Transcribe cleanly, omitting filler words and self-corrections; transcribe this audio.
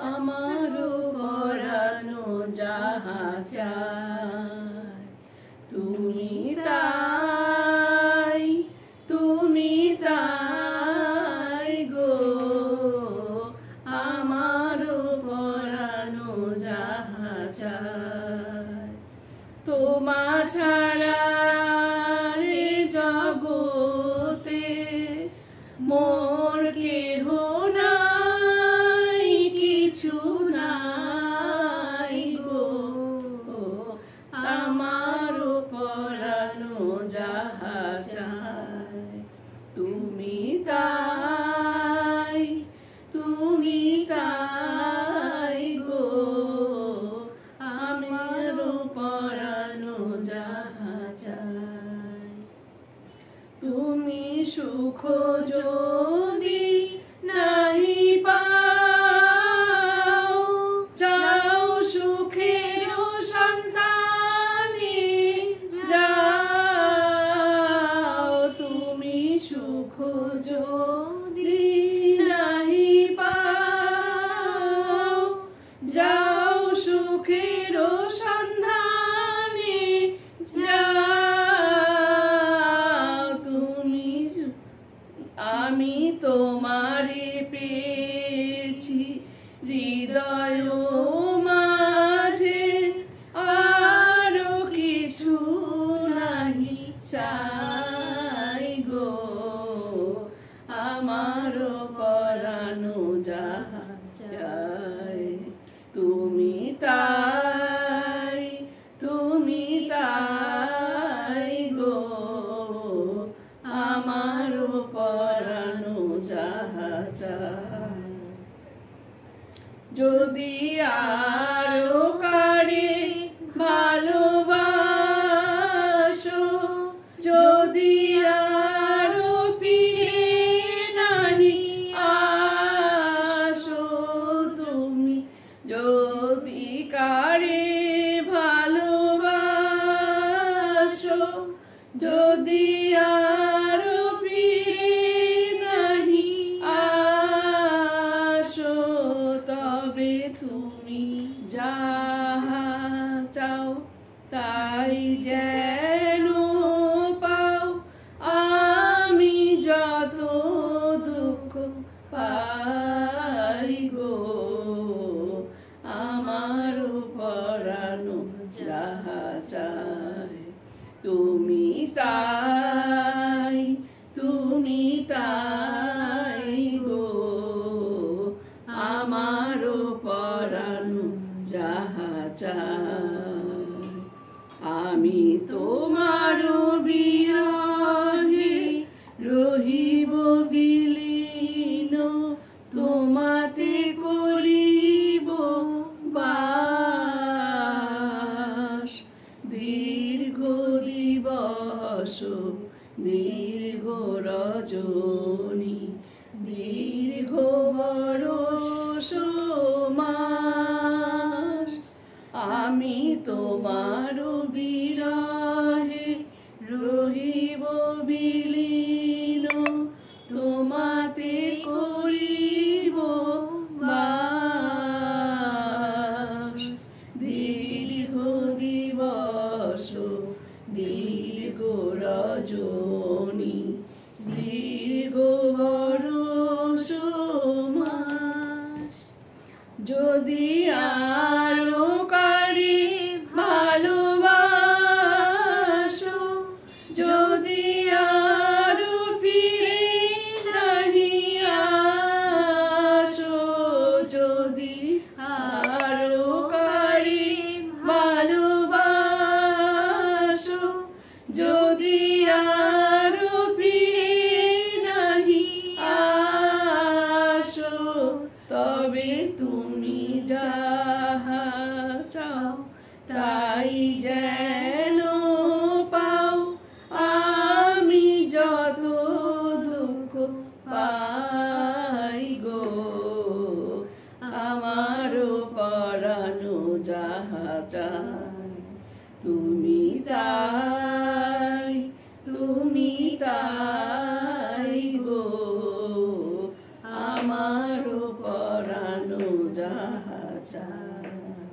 আমারও পরানো যাহা চায় তুমি তাই গো। আমারও পরানো যাহা চায় তোমা ছাড়া রে জগতে মোর কেহ নাই, কিছু নাই গো। আমারও পরানো যাহা চায় তুমি তাই গো। আমারও পরানো যাহা চায় তুমি সুখ যদি নাহি পাও, যাও সুখের সন্ধানে যাও। তুমি সুখ যদি নাহি পাও, যাও সুখের সন্ধানে যাও। তুমি আমি তোমারে পেয়েছি হৃদয় মাঝে, আরো কিছু নাহি চাই গো। আমারও পরানো যাহা চায় তুমি তাই গো। আমারও পরানো যাহা চায় যদি আরো কারে ভালোবাসো, যদি আরো ফিরে নাহি আসো। তুমি যদি কারে ভালোবাসো, যদি আরো ফিরে নাহি আসো, তবে তুমি যাহা চাও তাই যেন পাও। আমি যত দুঃখ পাই গো, আমারও পরানো যাহা চায় তুমি তাই গো। আমারও পরানো যাহা চায় আমি তোমারও বিরহে রহিব বিলীন, তোমাতে করিব বাস। দীর্ঘ দিবস দীর্ঘ রজনী, দীর্ঘ বরষ মাস। আমি তোমারও বিরহে রহিব বিলীন, তোমাতে করিব বাস। দীর্ঘ দিবস দীর্ঘ রজনী, দীর্ঘ বরষ মাস। যদি আরো কারে ভালোবাসো, যদি আরো ফিরে নাহি আসো, যদি আরো কারে ভালোবাসো, যদি আরো ফিরে নাহি আসো, তবে তুমি যাহা চাও তাই যেন পাও। আমি যত দুঃখ পাই গো, আমারও পরানো যাহা চায় তুমি তাই গো। আমারও পরানো যাহা চায়।